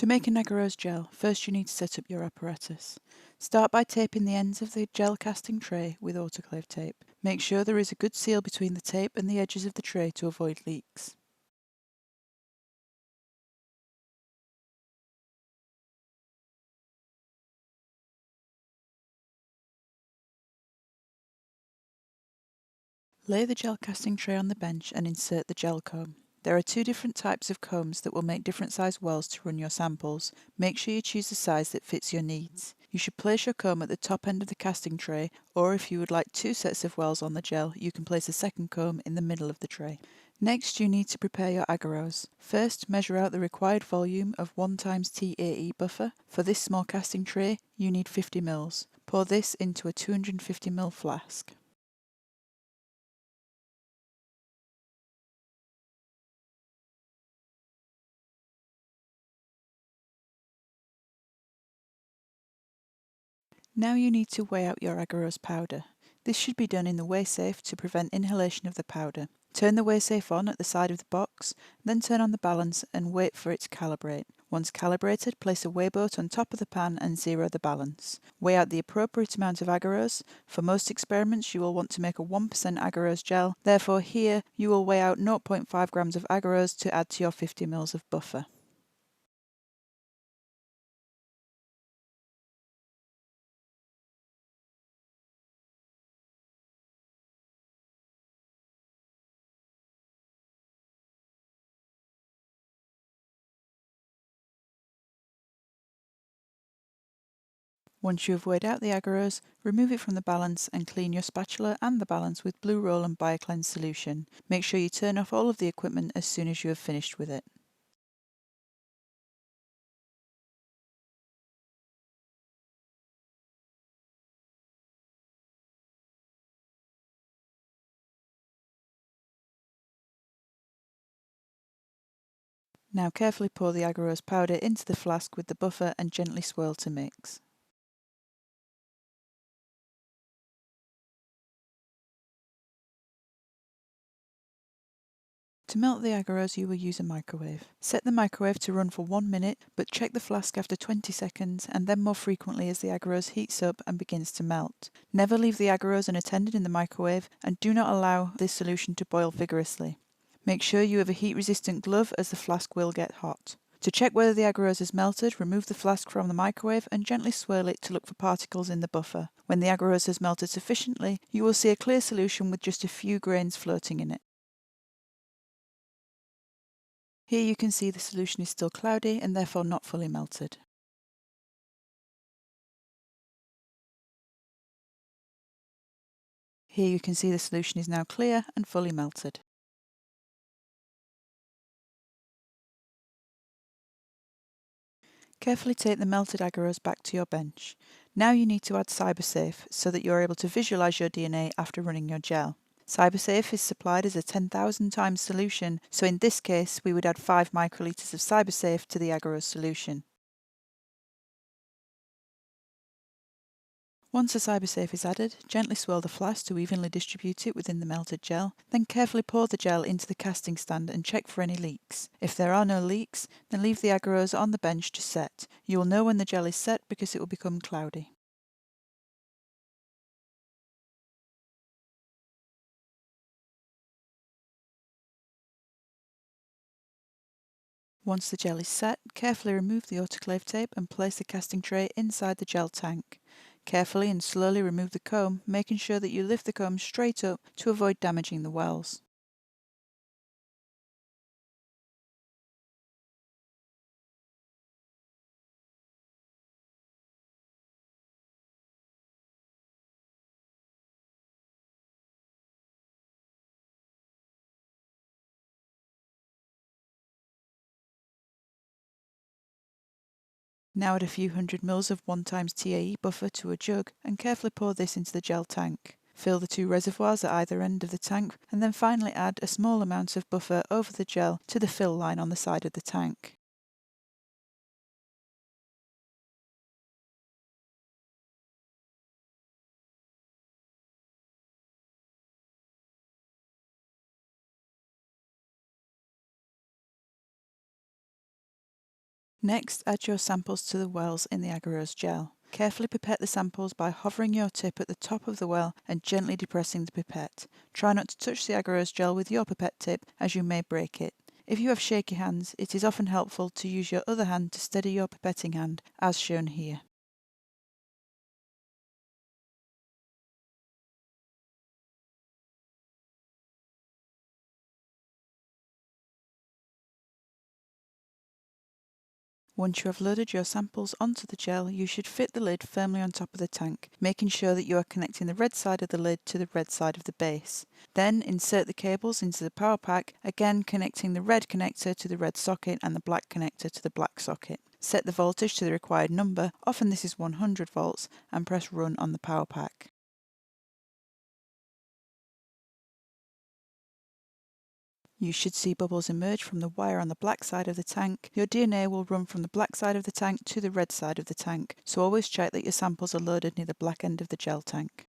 To make an agarose gel, first you need to set up your apparatus. Start by taping the ends of the gel casting tray with autoclave tape. Make sure there is a good seal between the tape and the edges of the tray to avoid leaks. Lay the gel casting tray on the bench and insert the gel comb. There are two different types of combs that will make different size wells to run your samples. Make sure you choose a size that fits your needs. You should place your comb at the top end of the casting tray, or if you would like two sets of wells on the gel, you can place a second comb in the middle of the tray. Next, you need to prepare your agarose. First, measure out the required volume of 1 times TAE buffer. For this small casting tray, you need 50 ml. Pour this into a 250 ml flask. Now you need to weigh out your agarose powder. This should be done in the weigh safe to prevent inhalation of the powder. Turn the weigh safe on at the side of the box, then turn on the balance and wait for it to calibrate. Once calibrated, place a weigh boat on top of the pan and zero the balance. Weigh out the appropriate amount of agarose. For most experiments you will want to make a 1% agarose gel, therefore here you will weigh out 0.5 grams of agarose to add to your 50 ml of buffer. Once you have weighed out the agarose, remove it from the balance and clean your spatula and the balance with Blue Roll and BioCleanse solution. Make sure you turn off all of the equipment as soon as you have finished with it. Now carefully pour the agarose powder into the flask with the buffer and gently swirl to mix. To melt the agarose you will use a microwave. Set the microwave to run for 1 minute, but check the flask after 20 seconds and then more frequently as the agarose heats up and begins to melt. Never leave the agarose unattended in the microwave and do not allow this solution to boil vigorously. Make sure you have a heat-resistant glove as the flask will get hot. To check whether the agarose has melted, remove the flask from the microwave and gently swirl it to look for particles in the buffer. When the agarose has melted sufficiently, you will see a clear solution with just a few grains floating in it. Here you can see the solution is still cloudy and therefore not fully melted. Here you can see the solution is now clear and fully melted. Carefully take the melted agarose back to your bench. Now you need to add CyberSafe so that you are able to visualize your DNA after running your gel. CyberSafe is supplied as a 10,000 times solution, so in this case we would add 5 microliters of CyberSafe to the agarose solution. Once the CyberSafe is added, gently swirl the flask to evenly distribute it within the melted gel, then carefully pour the gel into the casting stand and check for any leaks. If there are no leaks, then leave the agarose on the bench to set. You will know when the gel is set because it will become cloudy. Once the gel is set, carefully remove the autoclave tape and place the casting tray inside the gel tank. Carefully and slowly remove the comb, making sure that you lift the comb straight up to avoid damaging the wells. Now add a few hundred mils of 1 times TAE buffer to a jug and carefully pour this into the gel tank. Fill the 2 reservoirs at either end of the tank and then finally add a small amount of buffer over the gel to the fill line on the side of the tank. Next, add your samples to the wells in the Agarose gel. Carefully pipette the samples by hovering your tip at the top of the well and gently depressing the pipette. Try not to touch the Agarose gel with your pipette tip, as you may break it. If you have shaky hands, it is often helpful to use your other hand to steady your pipetting hand, as shown here. Once you have loaded your samples onto the gel, you should fit the lid firmly on top of the tank, making sure that you are connecting the red side of the lid to the red side of the base. Then insert the cables into the power pack, again connecting the red connector to the red socket and the black connector to the black socket. Set the voltage to the required number, often this is 100 volts, and press run on the power pack. You should see bubbles emerge from the wire on the black side of the tank. Your DNA will run from the black side of the tank to the red side of the tank, so always check that your samples are loaded near the black end of the gel tank.